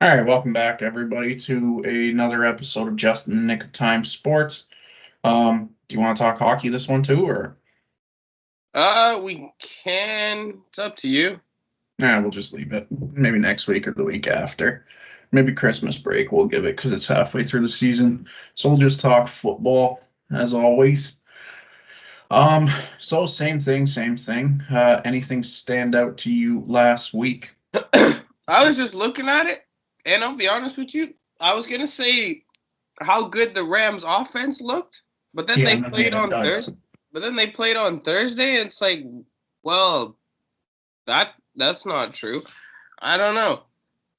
All right, welcome back, everybody, to another episode of Just in the Nick of Time Sports. Do you want to talk hockey this one too, or We can. It's up to you. we'll just leave it. Maybe next week or the week after. Maybe Christmas break we'll give it because it's halfway through the season. So we'll just talk football as always. So same thing, same thing. Anything stand out to you last week? I was just looking at it, and I'll be honest with you. I was gonna say how good the Rams' offense looked, but then Yeah, they and then they played had a on dud. Thursday. But then they played on Thursday, and it's like, well, that's not true. I don't know.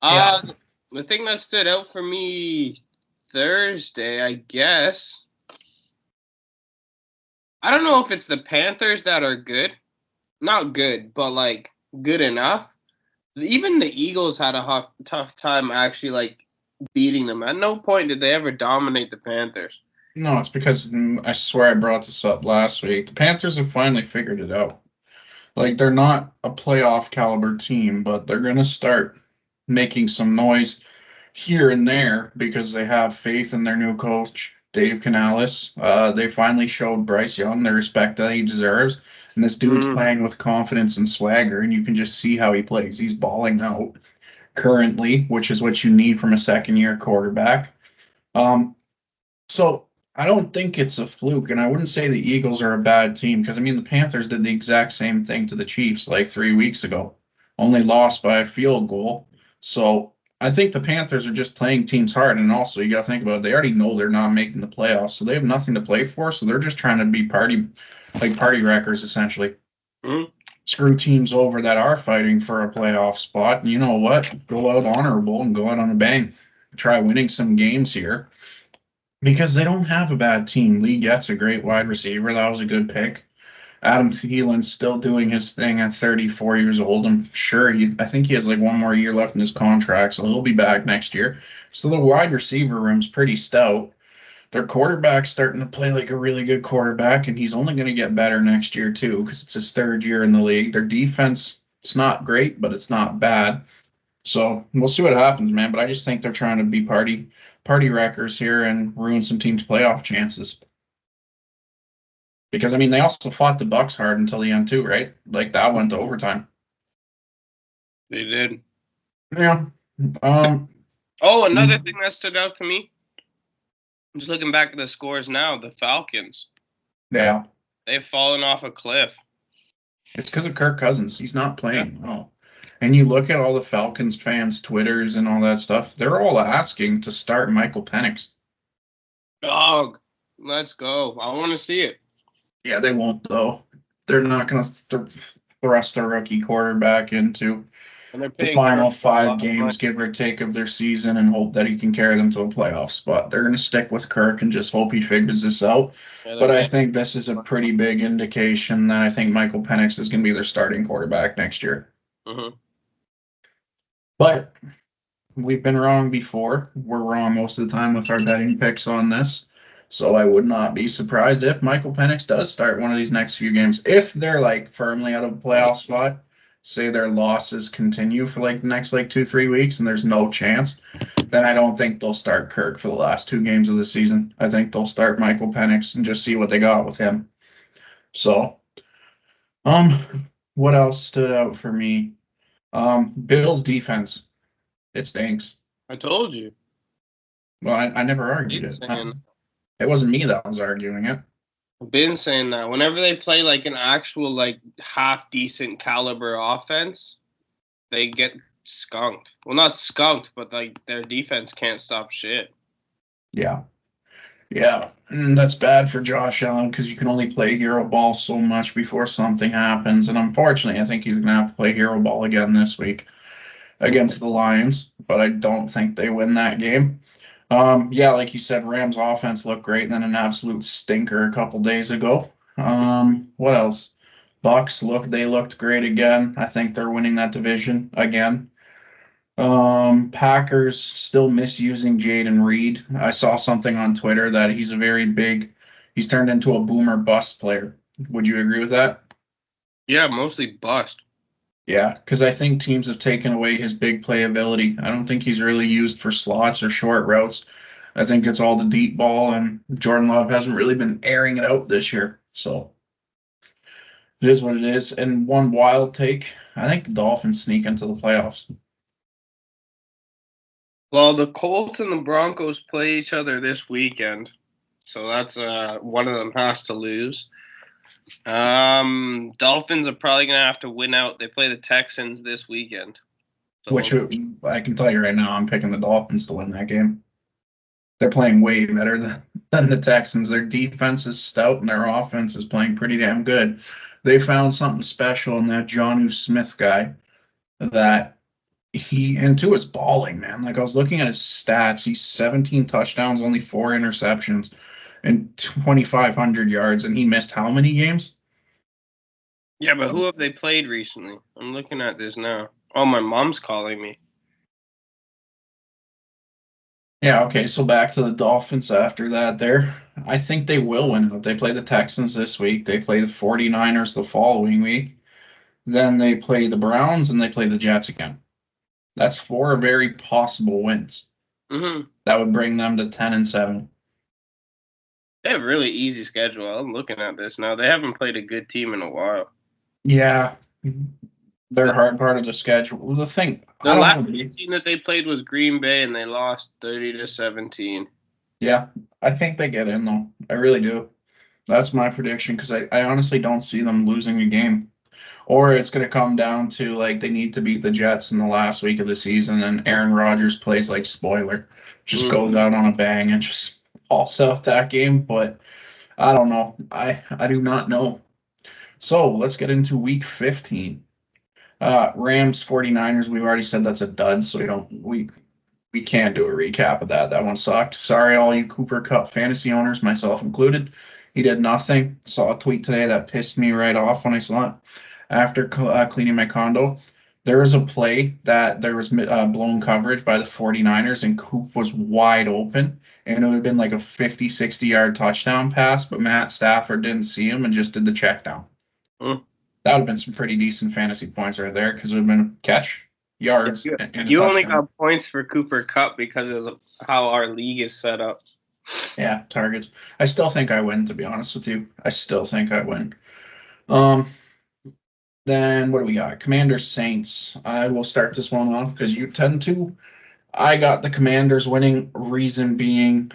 Yeah, Uh, the thing that stood out for me Thursday, I guess. I don't know if it's the Panthers that are good, not good, but like good enough. Even the Eagles had a tough time actually like beating them. At no point did they ever dominate the Panthers. no, it's because I swear I brought this up last week. The Panthers have finally figured it out. Like they're not a playoff caliber team, but they're going to start making some noise here and there because they have faith in their new coach, Dave Canales. They finally showed Bryce Young the respect that he deserves. And this dude's Mm. playing with confidence and swagger, and you can just see how he plays. He's balling out currently, which is what you need from a second year quarterback. So I don't think it's a fluke, and I wouldn't say the Eagles are a bad team because I mean the Panthers did the exact same thing to the Chiefs like 3 weeks ago, only lost by a field goal. So I think the Panthers are just playing teams hard, and also you got to think about it, they already know they're not making the playoffs, so they have nothing to play for. So they're just trying to be party wreckers essentially, Mm. screw teams over that are fighting for a playoff spot. And you know what? Go out honorable and go out on a bang. Try winning some games here because they don't have a bad team. Lee Getz a great wide receiver. That was a good pick. Adam Thielen's still doing his thing at 34 years old. I think he has like one more year left in his contract, so he'll be back next year. So the wide receiver room's pretty stout. Their quarterback's starting to play like a really good quarterback, and he's only going to get better next year too because it's his third year in the league. Their defense, it's not great, but it's not bad. So we'll see what happens, man. But I just think they're trying to be party wreckers here and ruin some teams' playoff chances. Because I mean, they also fought the Bucks hard until the end too, right? Like that went to overtime. They did. Yeah. Um. Oh, another thing that stood out to me. Just looking back at the scores now, the Falcons. Yeah. They've fallen off a cliff. It's because of Kirk Cousins. He's not Yeah. playing well. And you look at all the Falcons fans' Twitters and all that stuff. They're all asking to start Michael Penix. Dog. Let's go. I want to see it. Yeah, they won't though. They're not going to thrust a rookie quarterback into And they're the paying final Kirk a five lot of money. games, give or take, of their season and hope that he can carry them to a playoff spot. They're going to stick with Kirk and just hope he figures this out. Yeah, they're But I paying. think this is a pretty big indication that I think Michael Penix is going to be their starting quarterback next year. Mm-hmm. But we've been wrong before. We're wrong most of the time with our betting picks on this. So I would not be surprised if Michael Penix does start one of these next few games. If they're like firmly out of a playoff spot, say their losses continue for like the next like 2, 3 weeks and there's no chance, then I don't think they'll start Kirk for the last 2 games of the season. I think they'll start Michael Penix and just see what they got with him. So, um, what else stood out for me? Bills defense. It stinks. I told you. Well, I never argued Been it. saying, It wasn't me that was arguing it. been saying that. Whenever they play like an actual like half decent caliber offense, they get skunked. Well, not skunked, but like their defense can't stop shit. Yeah. Yeah. And that's bad for Josh Allen because you can only play hero ball so much before something happens. And unfortunately, I think he's going to have to play hero ball again this week against the Lions, but I don't think they win that game. Yeah, like you said, Rams offense looked great, and then an absolute stinker a couple days ago. What else? Bucks they looked great again. I think they're winning that division again. Packers still misusing Jaden Reed. I saw something on Twitter that he's turned into a boomer bust player. Would you agree with that? Yeah, mostly bust. Yeah, because I think teams have taken away his big play ability. I don't think he's really used for slots or short routes. I think it's all the deep ball, and Jordan Love hasn't really been airing it out this year. So it is what it is. And one wild take, I think the Dolphins sneak into the playoffs. Well, the Colts and the Broncos play each other this weekend, so that's one of them has to lose. Dolphins are probably gonna have to win out. They play the Texans this weekend. So Which I can tell you right now, I'm picking the Dolphins to win that game. They're playing way better than the Texans. Their defense is stout and their offense is playing pretty damn good. They found something special in that Jonnu Smith guy that and two is balling, man. Like I was looking at his stats. He's 17 touchdowns, only 4 interceptions, and 2,500 yards. And he missed how many games? yeah, but who have they played recently? I'm looking at this now. Oh, my mom's calling me. Yeah, okay. So back to the Dolphins after that there. I think they will win it. They play the Texans this week. They play the 49ers the following week. Then they play the Browns and they play the Jets again. That's four very possible wins. Mm-hmm. That would bring them to 10-7. They have a really easy schedule. I'm looking at this now. They haven't played a good team in a while. Yeah, they're hard part of the schedule. The thing, The I don't last know. team that they played was Green Bay, and they lost 30-17. Yeah, I think they get in though. I really do. That's my prediction because I honestly don't see them losing a game. Or it's going to come down to like they need to beat the Jets in the last week of the season, and Aaron Rodgers plays like spoiler, just goes out on a bang and just pulls out that game. But I don't know. I do not know. So let's get into week 15. Rams 49ers, we've already said that's a dud, so we can't do a recap of that. That one sucked. Sorry, all you Cooper Cup fantasy owners, myself included. He did nothing. Saw a tweet today that pissed me right off when I saw it after cleaning my condo. There was a play that there was blown coverage by the 49ers, and Coop was wide open, and it would have been like a 50, 60-yard touchdown pass, but Matt Stafford didn't see him and just did the check down. Mm. That would have been some pretty decent fantasy points right there because it would have been a catch, yards, and a You only touchdown. got points for Cooper Cup because of how our league is set up. Yeah, targets. I still think I win, to be honest with you. I still think I win. Um, then what do we got? Commanders Saints. I will start this one off because you tend to. I got the Commanders winning. Reason being,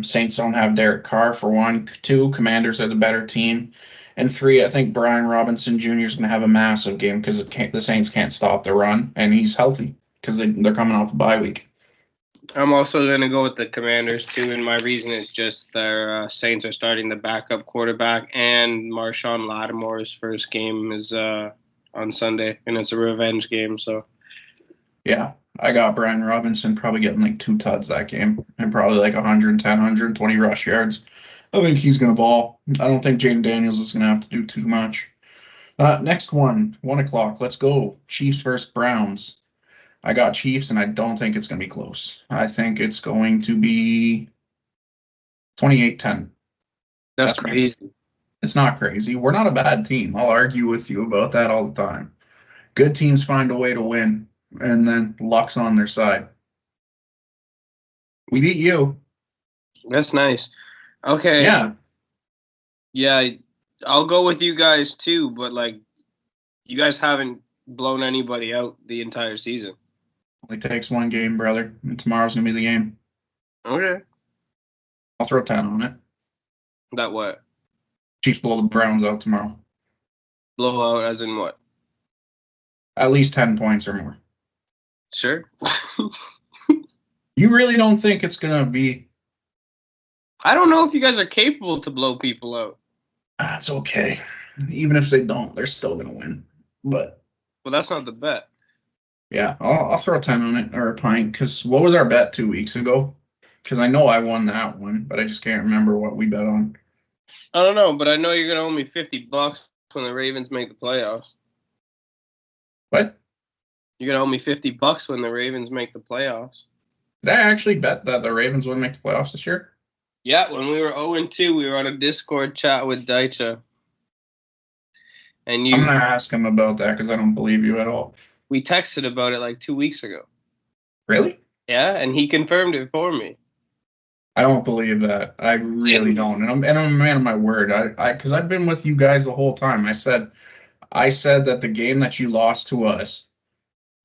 Saints don't have Derek Carr for one. Two, Commanders are the better team. And three, I think Brian Robinson Jr. is going to have a massive game because the Saints can't stop the run, and he's healthy because they're coming off a bye week. I'm also going to go with the Commanders, too, and my reason is just their Saints are starting the backup quarterback, and Marshawn Lattimore's first game is on Sunday, and it's a revenge game, so. Yeah, I got Brian Robinson probably getting like 2 tuds that game and probably like 110, 120 rush yards. I think he's going to ball. I don't think Jaden Daniels is going to have to do too much. Next one, 1 o'clock. Let's go. Chiefs versus Browns. I got Chiefs, and I don't think it's going to be close. I think it's going to be 28-10. That's crazy. It's not crazy. We're not a bad team. I'll argue with you about that all the time. Good teams find a way to win, and then luck's on their side. We beat you. That's nice. Okay. Yeah. Yeah, I'll go with you guys, too, but, like, you guys haven't blown anybody out the entire season. Only takes one game, brother. And tomorrow's going to be the game. Okay. I'll throw 10 on it. That what? Chiefs blow the Browns out tomorrow. Blowout as in what? At least 10 points or more. Sure. You really don't think it's going to be... I don't know if you guys are capable to blow people out. That's okay. Even if they don't, they're still going to win. But... Well, that's not the bet. Yeah, I'll throw 10 on it, or a pint, because what was our bet 2 weeks ago? Because I know I won that one, but I just can't remember what we bet on. I don't know, but I know you're going to owe me $50 when the Ravens make the playoffs. What? You're going to owe me $50 when the Ravens make the playoffs. Did I actually bet that the Ravens would make the playoffs this year? Yeah, when we were 0-2, we were on a Discord chat with Daicha. And I'm gonna ask him about that because I don't believe you at all. we texted about it like 2 weeks ago. Really? Yeah, and he confirmed it for me. I don't believe that. I really don't. And I'm a man of my word. Because I've been with you guys the whole time. I said that the game that you lost to us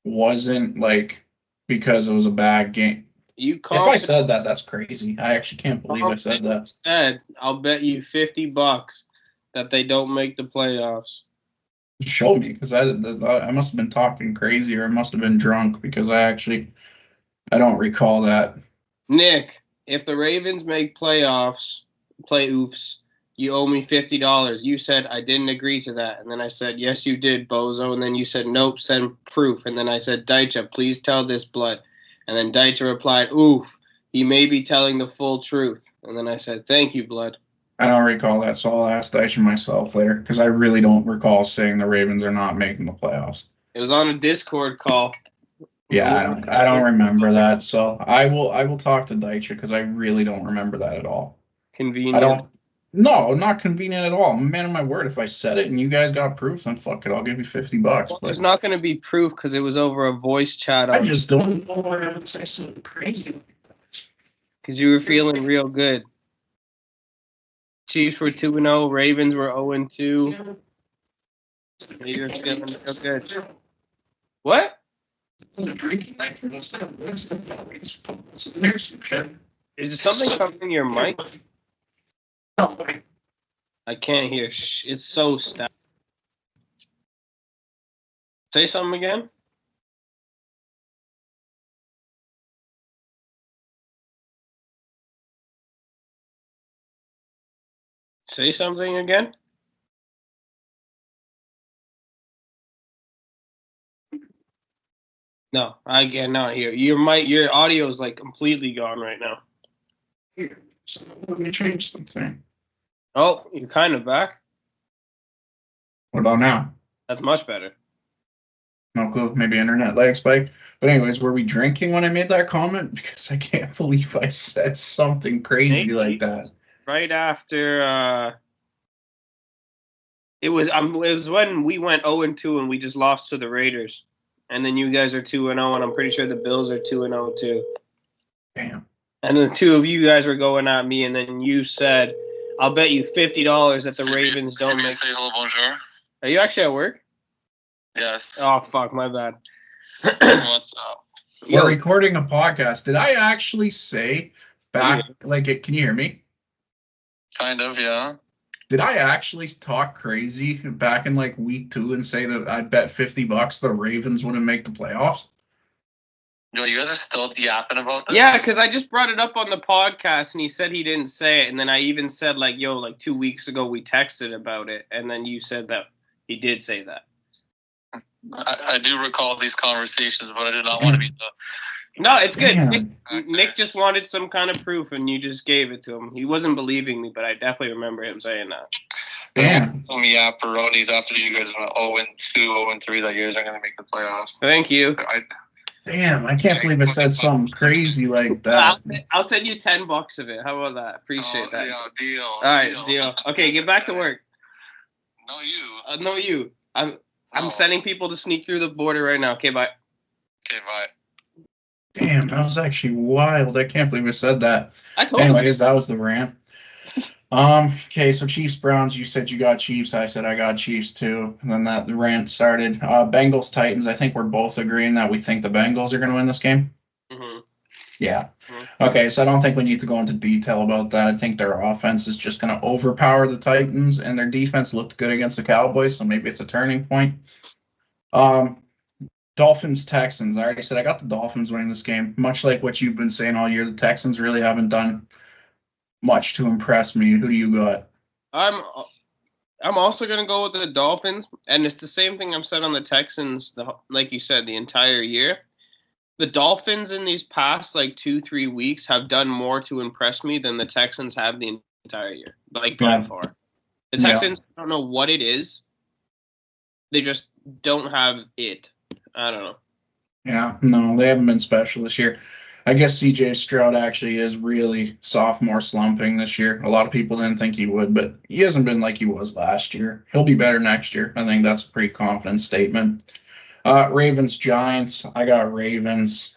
wasn't like because it was a bad game. You If I confidently said that, that's crazy. I actually can't believe I said that. said, "I'll bet you $50 that they don't make the playoffs." Show me, because I must have been talking crazy or I must have been drunk because I don't recall that. Nick, if the Ravens make playoffs, you owe me $50. You said I didn't agree to that, and then I said yes, you did, bozo. And then you said nope, send proof. And then I said Deitcha, please tell this blood. And then Deitcha replied, oof, he may be telling the full truth. And then I said thank you, blood. I don't recall that, so I'll ask Dyson myself later because I really don't recall saying the Ravens are not making the playoffs. It was on a Discord call. Yeah, I don't remember that. So I will talk to Deitch because I really don't remember that at all. Convenient. I don't. No, not convenient at all. I'm a man of my word. If I said it and you guys got proof, then fuck it. I'll give you $50. Well, there's not going to be proof because it was over a voice chat. I just don't know why I would say something crazy. Because you were feeling real good. Chiefs were 2-0. Ravens were 0-2. You're feeling real good. What? Is something covering your mic? I can't hear. It's so static. Say something again. Say something again. No, I cannot hear. Your audio is like completely gone right now. Here, so let me change something. Oh, you're kind of back. What about now? That's much better. No clue. Maybe internet lag spike. But anyways, were we drinking when I made that comment? Because I can't believe I said something crazy Maybe like that. Right after it was when we went 0-2 and we just lost to the Raiders. And then you guys are 2-0 and I'm pretty sure the Bills are 2-0 too. Damn. And the two of you guys were going at me, and then you said, "I'll bet you $50 that the Ravens don't make." Say hello, bonjour. Are you actually at work? Yes. Oh fuck, my bad. What's up? We're recording a podcast. Did I actually say back like it? Can you hear me? Kind of, yeah. Did I actually talk crazy back in like week 2 and say that I'd bet $50 the Ravens wouldn't make the playoffs? Yo, you guys are still yapping about this? Yeah, because I just brought it up on the podcast, and he said he didn't say it, and then I even said like 2 weeks ago we texted about it, and then you said that he did say that. I do recall these conversations, but I did not want to be the. No, it's good. Damn. Nick just wanted some kind of proof, and you just gave it to him. He wasn't believing me, but I definitely remember him saying that. Damn. Some yapperonis after you guys went 0-2, 0-3 that you guys are going to make the playoffs. Thank you. Damn, I can't believe I said something crazy like that. I'll send you $10 of it. How about that? Appreciate that. Yeah, deal. All right, deal. Okay, get back to work. No, you. No, you. I'm sending people to sneak through the border right now. Okay, bye. Okay, bye. Damn, that was actually wild. I can't believe I said that. I told you. Anyways, that was the rant. Okay, so Chiefs Browns, you said you got Chiefs. I said I got Chiefs too. And then the rant started. Bengals Titans, I think we're both agreeing that we think the Bengals are going to win this game. Mm-hmm. Yeah. Mm-hmm. Okay, so I don't think we need to go into detail about that. I think their offense is just going to overpower the Titans, and their defense looked good against the Cowboys, so maybe it's a turning point. Dolphins Texans. I already said I got the Dolphins winning this game. Much like what you've been saying all year, the Texans really haven't done much to impress me. Who do you got? I'm also gonna go with the Dolphins, and it's the same thing I've said on the Texans. Like you said, the entire year, the Dolphins in these past 2-3 weeks have done more to impress me than the Texans have the entire year, by far. The Texans, I don't know what it is. They just don't have it. I don't know. Yeah, no, they haven't been special this year. I guess CJ Stroud actually is really sophomore slumping this year. A lot of people didn't think he would, but he hasn't been like he was last year. He'll be better next year. I think that's a pretty confident statement. Ravens, Giants. I got Ravens.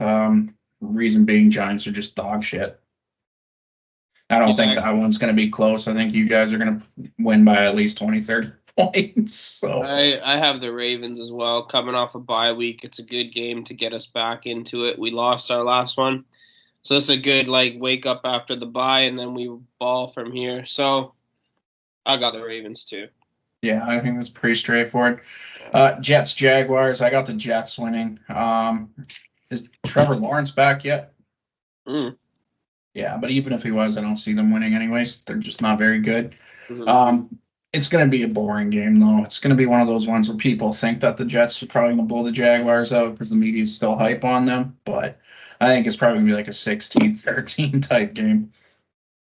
Reason being, Giants are just dog shit. I don't think Yeah, that one's going to be close. I think you guys are going to win by at least 20, 30 points. So I have the Ravens as well. Coming off a bye week, it's a good game to get us back into it. We lost our last one, so it's a good wake up after the bye, and then we ball from here. So I got the Ravens too. yeah, I think that's pretty straightforward. Jets, Jaguars. I got the Jets winning. Is Trevor Lawrence back yet? Mm. Yeah, but even if he was, I don't see them winning anyways. They're just not very good. Mm-hmm. It's going to be a boring game, though. It's going to be one of those ones where people think that the Jets are probably going to blow the Jaguars out because the media is still hype on them. But I think it's probably going to be like a 16-13 type game.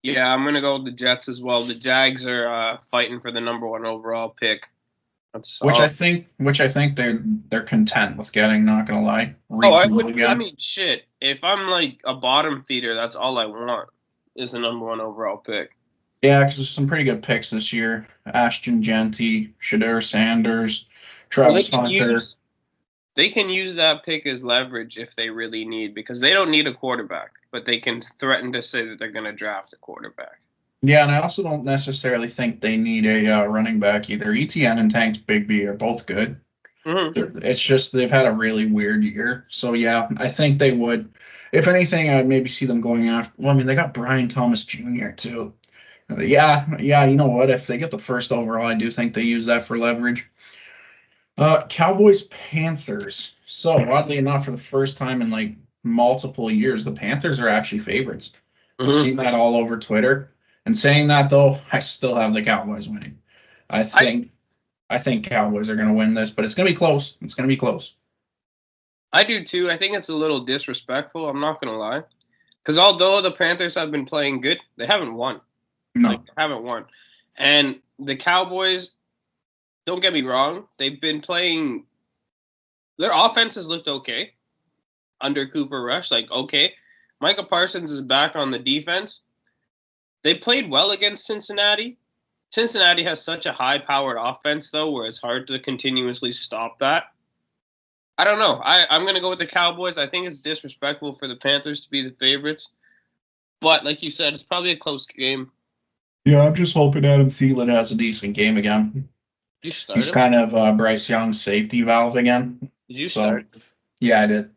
Yeah, I'm gonna go with the Jets as well. The Jags are fighting for the number 1 overall pick. That's Which all. I think they're content with getting, not going to lie. Oh, I Retool would. I again. mean, shit. If I'm like a bottom feeder, that's all I want is the number 1 overall pick. Yeah, because there's some pretty good picks this year. Ashton Genty, Shadur Sanders, Well, Travis Hunter. they can use that pick as leverage if they really need, because they don't need a quarterback, but they can threaten to say that they're going to draft a quarterback. Yeah, and I also don't necessarily think they need a running back either. ETN and Tank Bigby are both good. Mm-hmm. It's just they've had a really weird year. So yeah, I think they would. If anything, I'd maybe see them going after. Well, I mean, they got Brian Thomas Jr. too. Yeah. You know what? If they get the first overall, I do think they use that for leverage. Cowboys Panthers. So oddly enough, for the first time in like multiple years, the Panthers are actually favorites. I've Mm-hmm. seen that all over Twitter. And saying that though, I still have the Cowboys winning. I I think I think Cowboys are going to win this, but it's going to be close. It's going to be close. I do too. I think it's a little disrespectful. I'm not going to lie, because although the Panthers have been playing good, they haven't won. No. They haven't won, and the Cowboys. Don't get me wrong. They've been playing. Their offenses looked okay under Cooper Rush. Okay. Micah Parsons is back on the defense. They played well against Cincinnati. Cincinnati has such a high-powered offense, though, where it's hard to continuously stop that. I don't know. I'm going to go with the Cowboys. I think it's disrespectful for the Panthers to be the favorites. But like you said, it's probably a close game. Yeah, I'm just hoping Adam Thielen has a decent game again. You start He's him? kind of Bryce Young's safety valve again. Did you So, start? yeah, I did.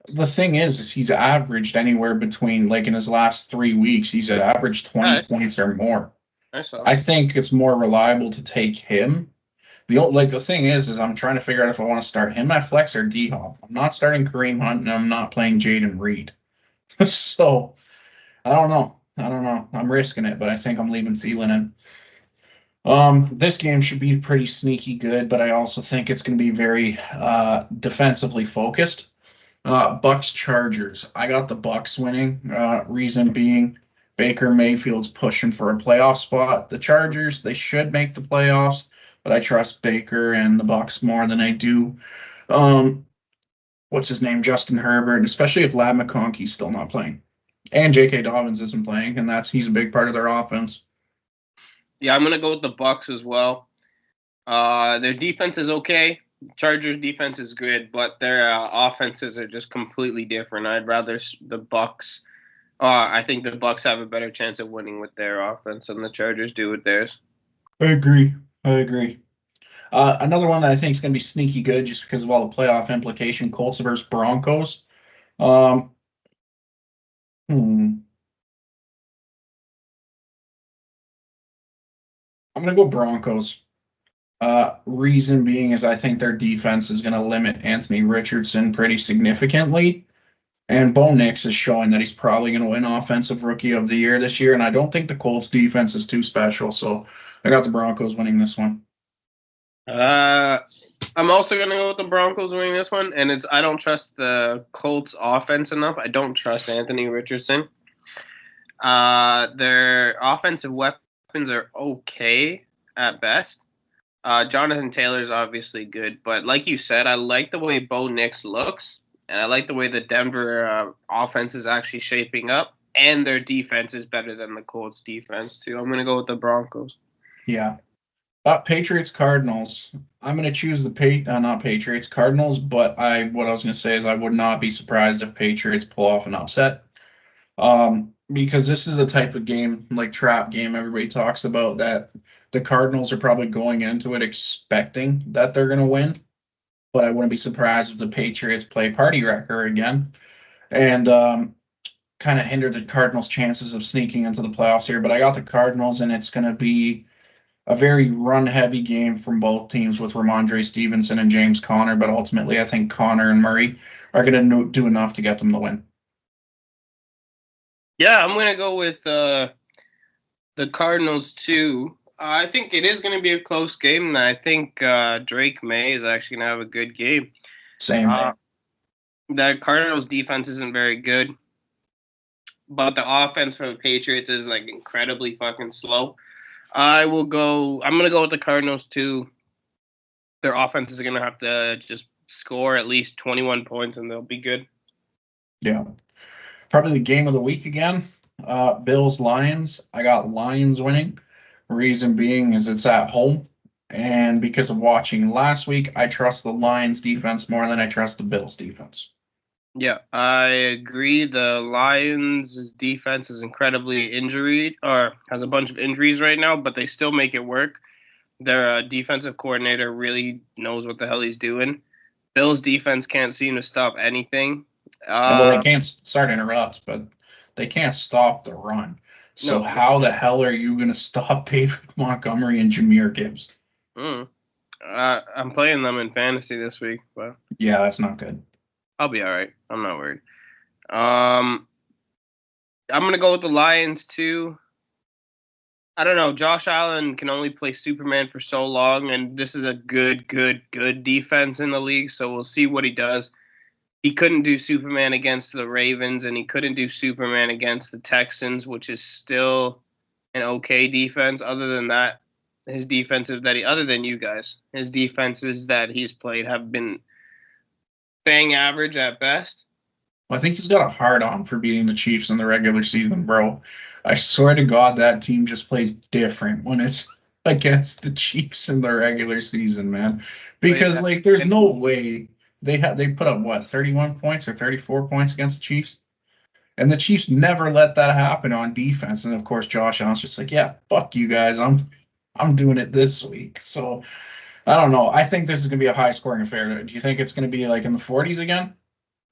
The thing is he's averaged anywhere between, like in his last 3 weeks, he's averaged 20 points or more. I saw. I think it's more reliable to take him. The thing is I'm trying to figure out if I want to start him at flex or D Hop. I'm not starting Kareem Hunt and I'm not playing Jaden Reed. So I don't know. I'm risking it, but I think I'm leaving Thielen in. This game should be pretty sneaky good, but I also think it's going to be very defensively focused. Bucks Chargers. I got the Bucks winning. Reason being, Baker Mayfield's pushing for a playoff spot. The Chargers, they should make the playoffs, but I trust Baker and the Bucks more than I do. What's his name? Justin Herbert, especially if Lab McConkey's still not playing, and J.K. Dobbins isn't playing, and he's a big part of their offense. Yeah, I'm gonna go with the Bucks as well. Their defense is okay. Chargers defense is good, but their offenses are just completely different. I'd rather the Bucks. I think the Bucks have a better chance of winning with their offense than the Chargers do with theirs. I agree. Another one that I think is going to be sneaky good just because of all the playoff implication, Colts versus Broncos. I'm going to go Broncos. Reason being is I think their defense is going to limit Anthony Richardson pretty significantly. And Bo Nix is showing that he's probably going to win Offensive Rookie of the Year this year. And I don't think the Colts defense is too special. So I got the Broncos winning this one. I'm also gonna go with the Broncos winning this one, and I don't trust the Colts offense enough. I don't trust Anthony Richardson. Their offensive weapons are okay at best. Jonathan Taylor's obviously good, but like you said, I like the way Bo Nix looks, And I like the way the Denver offense is actually shaping up, and their defense is better than the Colts defense too. I'm going to go with the Broncos. Yeah. Patriots Cardinals. I'm going to choose the not Patriots Cardinals, but what I was going to say is I would not be surprised if Patriots pull off an upset. Because this is the type of game, like trap game, everybody talks about, that the Cardinals are probably going into it expecting that they're going to win. But I wouldn't be surprised if the Patriots play party wrecker again and kind of hinder the Cardinals' chances of sneaking into the playoffs here. But I got the Cardinals, and it's going to be a very run-heavy game from both teams with Ramondre Stevenson and James Conner. But ultimately, I think Conner and Murray are going to do enough to get them the win. Yeah, I'm going to go with the Cardinals too. I think it is going to be a close game, and I think Drake May is actually going to have a good game. Same. The Cardinals' defense isn't very good, but the offense for the Patriots is like incredibly fucking slow. I'm going to go with the Cardinals too. Their offense is going to have to just score at least 21 points, and they'll be good. Yeah. Probably the game of the week again. Bills-Lions. I got Lions winning. Reason being is it's at home. And because of watching last week, I trust the Lions defense more than I trust the Bills defense. Yeah, I agree. The Lions' defense is incredibly injured, or has a bunch of injuries right now, but they still make it work. Their defensive coordinator really knows what the hell he's doing. Bills' defense can't seem to stop anything. Well, they can't, sorry to interrupt, but they can't stop the run. So No. how the hell are you going to stop David Montgomery and Jahmyr Gibbs? I'm playing them in fantasy this week, but yeah, that's not good. I'll be all right. I'm not worried. I'm going to go with the Lions too. I don't know. Josh Allen can only play Superman for so long, and this is a good defense in the league, so we'll see what he does. He couldn't do Superman against the Ravens, and he couldn't do Superman against the Texans, which is still an okay defense. Other than that, his defenses other than you guys, his defenses that he's played have been bang average at best. Well, I think he's got a hard on for beating the Chiefs in the regular season, bro. I swear to God, that team just plays different when it's against the Chiefs in the regular season, man. Because like, there's no way they put up what, 31 points or 34 points against the Chiefs, and the Chiefs never let that happen on defense. And of course, Josh Allen's just like, yeah, fuck you guys, I'm doing it this week. So I don't know. I think this is gonna be a high scoring affair. Do you think it's gonna be like in the 40s again?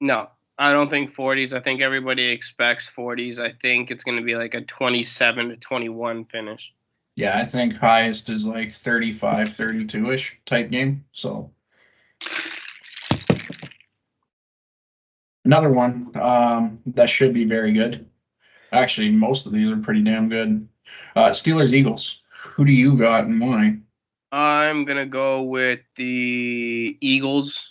No. I don't think 40s. I think everybody expects 40s. I think it's going to be like a 27-21 finish. Yeah, I think highest is like 35, 32-ish type game. So another one that should be very good. Actually, most of these are pretty damn good. Steelers, Eagles. Who do you got and why? I'm going to go with the Eagles.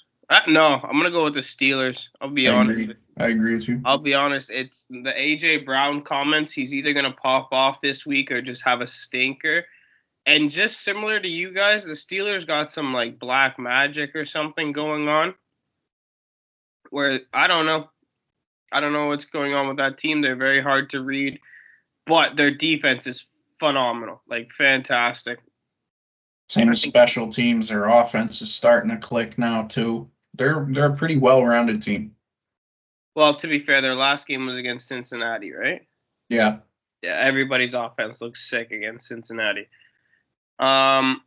No, I'm going to go with the Steelers. I'll be honest. I agree with you. I'll be honest. It's the A.J. Brown comments. He's either going to pop off this week or just have a stinker. And just similar to you guys, the Steelers got some like black magic or something going on where I don't know. I don't know what's going on with that team. They're very hard to read, but their defense is phenomenal, like fantastic. Same as special teams. Their offense is starting to click now too. They're a pretty well-rounded team. Well, to be fair, their last game was against Cincinnati, right? Yeah. Yeah, everybody's offense looks sick against Cincinnati. I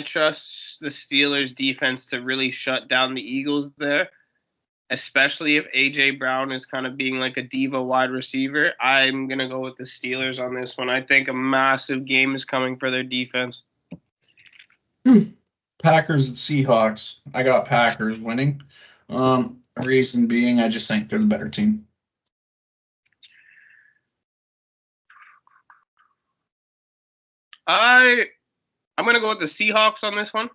trust the Steelers defense to really shut down the Eagles there, especially if A.J. Brown is kind of being like a diva wide receiver. I'm going to go with the Steelers on this one. I think a massive game is coming for their defense. Packers and Seahawks. I got Packers winning. Reason being, I just think they're the better team. I'm going to go with the Seahawks on this one.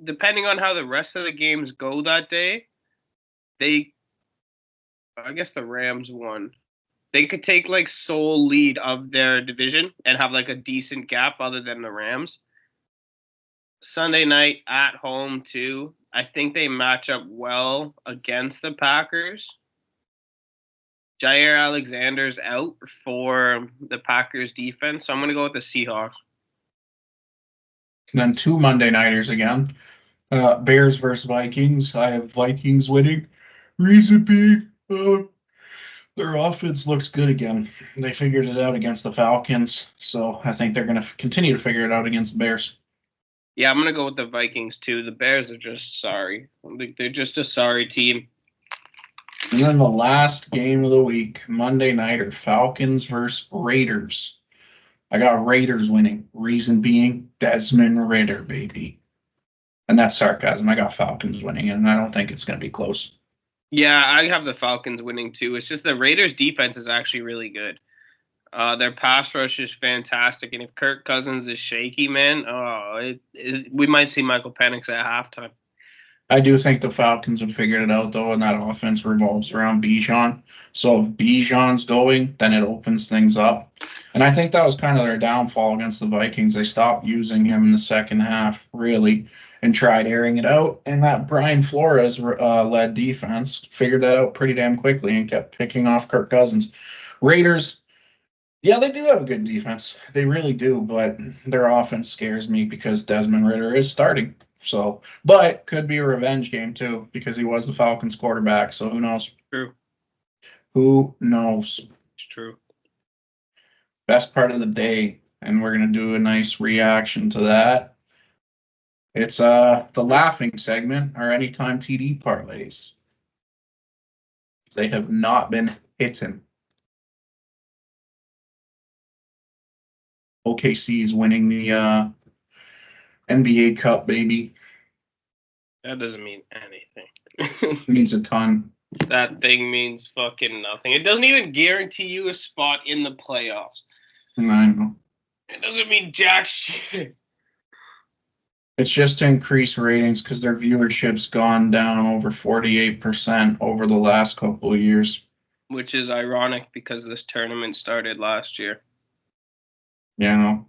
Depending on how the rest of the games go that day, I guess the Rams won. They could take like sole lead of their division and have like a decent gap other than the Rams. Sunday night at home too. I think they match up well against the Packers. Jair Alexander's out for the Packers defense, so I'm going to go with the Seahawks. And then 2 Monday nighters again. Bears versus Vikings. I have Vikings winning. Reason being, their offense looks good again. They figured it out against the Falcons, so I think they're going to continue to figure it out against the Bears. Yeah, I'm going to go with the Vikings too. The Bears are just sorry. They're just a sorry team. And then the last game of the week, Monday nighter, Falcons versus Raiders. I got Raiders winning. Reason being, Desmond Ridder, baby. And that's sarcasm. I got Falcons winning, and I don't think it's going to be close. Yeah, I have the Falcons winning too. It's just the Raiders' defense is actually really good. Their pass rush is fantastic, and if Kirk Cousins is shaky, man, we might see Michael Penix at halftime. I do think the Falcons have figured it out, though, and that offense revolves around Bijan. So if Bijan's going, then it opens things up. And I think that was kind of their downfall against the Vikings. They stopped using him in the second half, really, and tried airing it out. And that Brian Flores led defense figured that out pretty damn quickly and kept picking off Kirk Cousins. Raiders, yeah, they do have a good defense. They really do, but their offense scares me because Desmond Ridder is starting. So, but could be a revenge game too because he was the Falcons quarterback. So who knows? True. Who knows? It's true. Best part of the day, and we're gonna do a nice reaction to that. It's the laughing segment, our anytime TD parlays. They have not been hitting. OKC is winning the NBA Cup, baby. That doesn't mean anything. It means a ton. That thing means fucking nothing. It doesn't even guarantee you a spot in the playoffs. I know. It doesn't mean jack shit. It's just to increase ratings because their viewership's gone down over 48% over the last couple of years. Which is ironic because this tournament started last year. Yeah, no.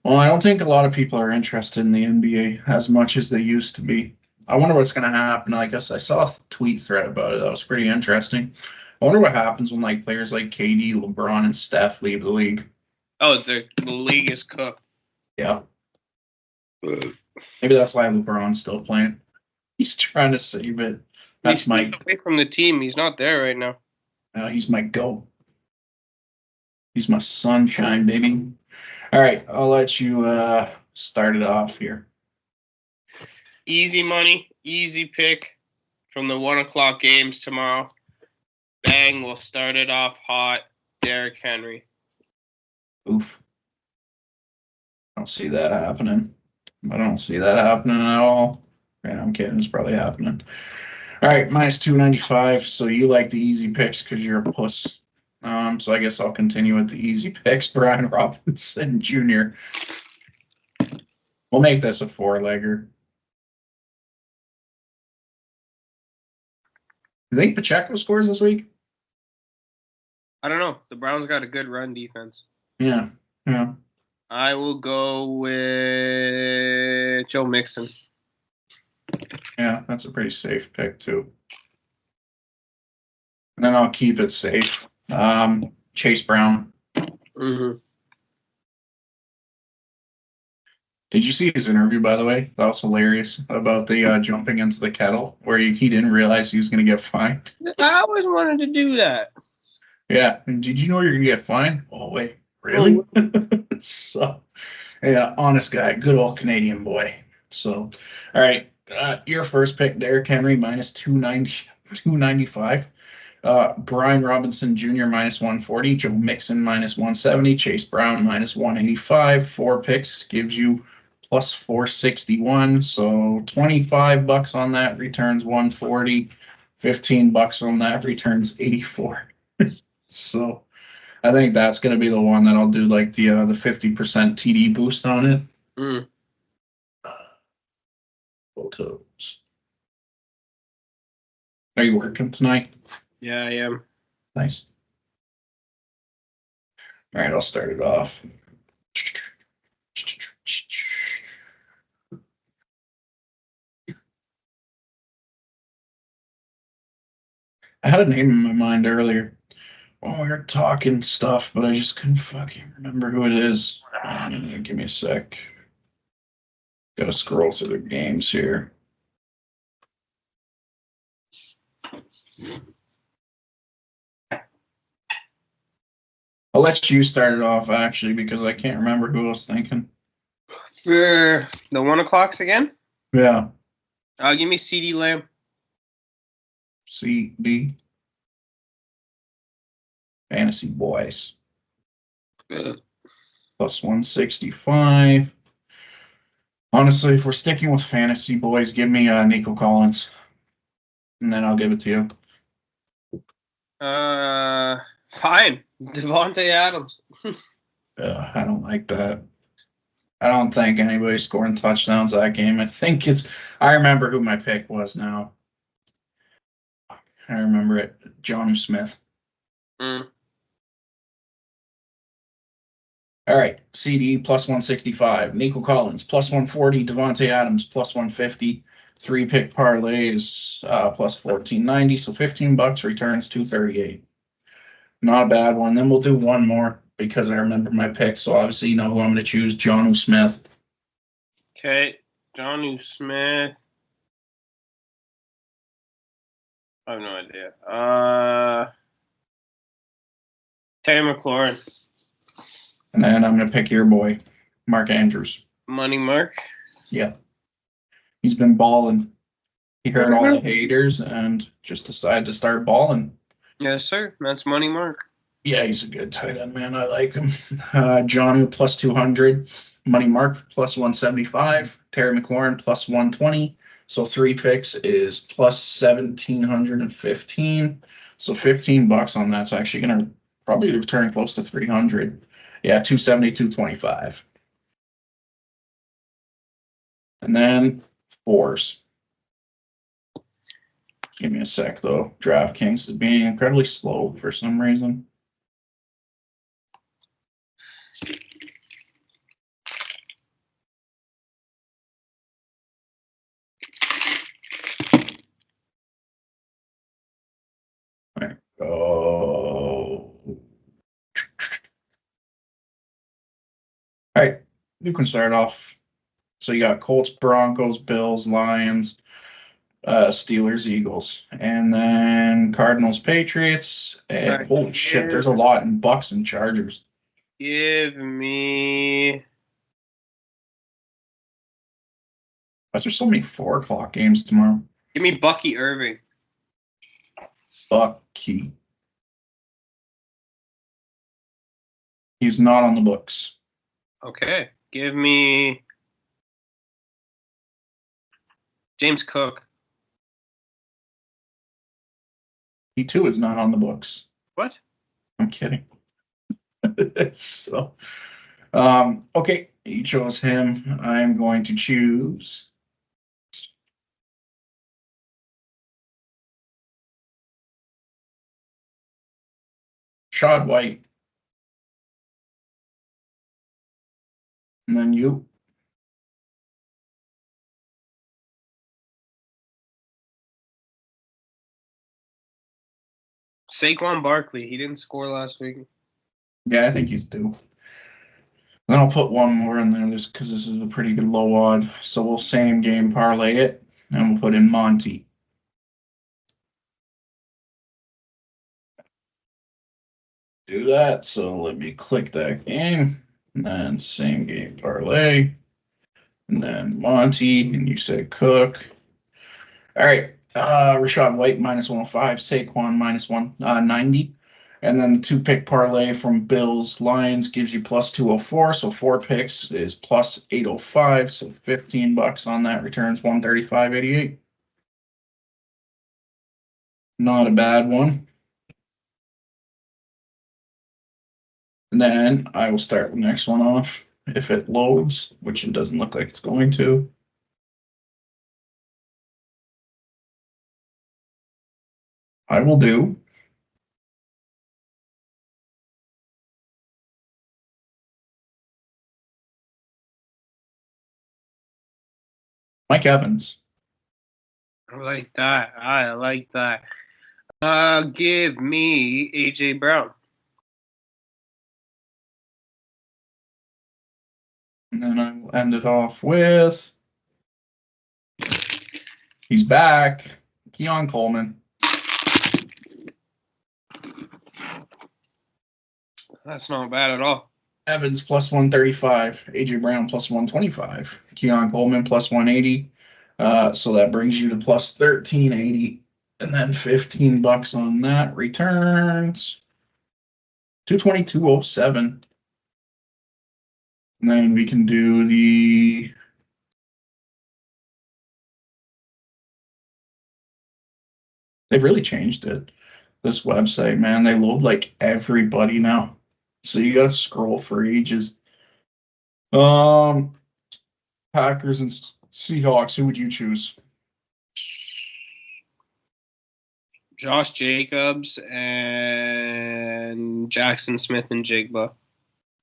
Well, I don't think a lot of people are interested in the NBA as much as they used to be. I wonder what's going to happen. I guess I saw a tweet thread about it. That was pretty interesting. I wonder what happens when like players like KD, LeBron, and Steph leave the league. Oh, the league is cooked. Yeah. Maybe that's why LeBron's still playing. He's trying to save it. That's He's my away from the team. He's not there right now. he's my goat. He's my sunshine, baby. All right, I'll let you start it off here. Easy money, easy pick from the 1 o'clock games tomorrow. Bang, we'll start it off hot. Derrick Henry. Oof. I don't see that happening. I don't see that happening at all. Yeah, I'm kidding. It's probably happening. All right, minus 295. So you like the easy picks because you're a puss. So I guess I'll continue with the easy picks. Brian Robinson Jr. We'll make this a 4-legger. You think Pacheco scores this week? I don't know. The Browns got a good run defense. Yeah. I will go with Joe Mixon. Yeah, that's a pretty safe pick too. And then I'll keep it safe. Chase Brown. Mm-hmm. Did you see his interview, by the way? That was hilarious about the jumping into the kettle where he didn't realize he was going to get fined. I always wanted to do that. Yeah. And did you know you're going to get fined? Oh, wait. Really? So, yeah, honest guy. Good old Canadian boy. So, all right. Your first pick, Derrick Henry, minus 295. Brian Robinson Jr. minus 140. Joe Mixon minus 170. Chase Brown minus 185. 4 picks gives you plus 461. So $25 on that returns 140. $15 on that returns 84. So I think that's going to be the one that I'll do like the 50% TD boost on it. Mm. Photos. Are you working tonight? Yeah, I am. Nice. All right, I'll start it off. I had a name in my mind earlier. Oh, we were talking stuff, but I just couldn't fucking remember who it is. Give me a sec. Gotta scroll through the games here. I'll let you start it off, actually, because I can't remember who I was thinking. For the 1 o'clocks again? Yeah. Give me CD Lamb. CD. Fantasy Boys. Plus 165. Honestly, if we're sticking with Fantasy Boys, give me Nico Collins. And then I'll give it to you. Fine. Devontae Adams. I don't like that. I don't think anybody's scoring touchdowns that game. I remember who my pick was now. I remember it. Jonnu Smith. Mm. All right. CD plus 165. Nico Collins plus 140. Devontae Adams plus 150. 3-pick parlays plus 1490. So $15 returns 238. Not a bad one. Then we'll do one more because I remember my pick. So obviously you know who I'm going to choose. Jonnu Smith. Okay. Jonnu Smith. I have no idea. Terry McLaurin. And then I'm going to pick your boy, Mark Andrews. Money Mark. Yeah. He's been balling. He heard all the haters and just decided to start balling. Yes, sir. That's Money Mark. Yeah, he's a good tight end, man. I like him. Jonnu plus 200. Money Mark plus 175. Terry McLaurin plus 120. So 3 picks is plus 1,715. So $15 on that's actually going to probably return close to 300. Yeah, 270, 225. And then fours. Give me a sec, though. DraftKings is being incredibly slow for some reason. All right. All right. You can start off. So you got Colts, Broncos, Bills, Lions, Steelers, Eagles, and then Cardinals, Patriots. And holy shit, there's a lot in Bucks and Chargers. Give me. Why is there so many 4 o'clock games tomorrow? Give me Bucky Irving. Bucky. He's not on the books. Okay. Give me James Cook. He too is not on the books. What? I'm kidding. So, okay, you chose him. I'm going to choose Shad White. And then you. Saquon Barkley. He didn't score last week. Yeah, I think he's due. Then I'll put one more in there just because this is a pretty good low odd. So we'll same game parlay it, and we'll put in Monty. Do that. So let me click that game, and then same game parlay, and then Monty, and you said Cook. All right. Rashad White minus 105, Saquon minus 190. And then the 2-pick parlay from Bills Lions gives you plus 204. So 4 picks is plus 805. So $15 on that returns 135.88. Not a bad one. And then I will start the next one off if it loads, which it doesn't look like it's going to. I will do Mike Evans. I like that. I like that. Give me AJ Brown. And then I will end it off with, he's back, Keon Coleman. That's not bad at all. Evans plus 135, AJ Brown plus 125, Keon Coleman plus 180. So that brings you to plus 1380, and then $15 on that returns 222.07. And then we can do the they've really changed it. This website, man, they load like everybody now. So you gotta scroll for ages. Packers and Seahawks, who would you choose? Josh Jacobs and Jackson Smith and Jigba.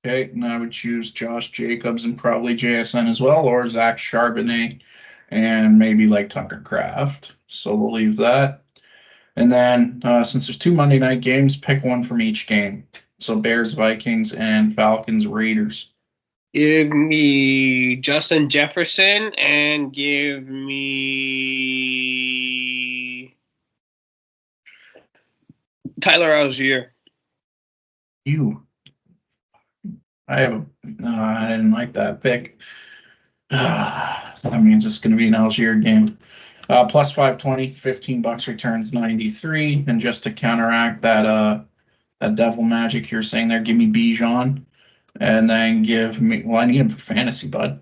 Okay, and I would choose Josh Jacobs and probably JSN as well, or Zach Charbonnet and maybe like Tucker Kraft. So we'll leave that. And then since there's 2 Monday night games, pick one from each game. So Bears, Vikings, and Falcons, Raiders. Give me Justin Jefferson and give me Tyler Algier. I didn't like that pick. That means it's going to be an Algier game. Plus 520, $15 returns 93. And just to counteract that devil magic you're saying there, give me Bijan. And then give me, well, I need him for fantasy, bud.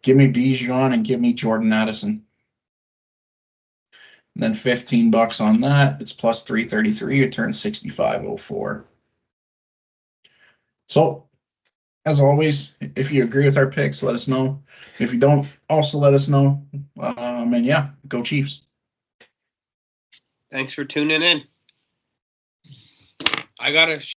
Give me Bijan and give me Jordan Addison. And then $15 on that. It's plus 333. It turns 65.04. So, as always, if you agree with our picks, let us know. If you don't, also let us know. And yeah, go Chiefs. Thanks for tuning in. I gotta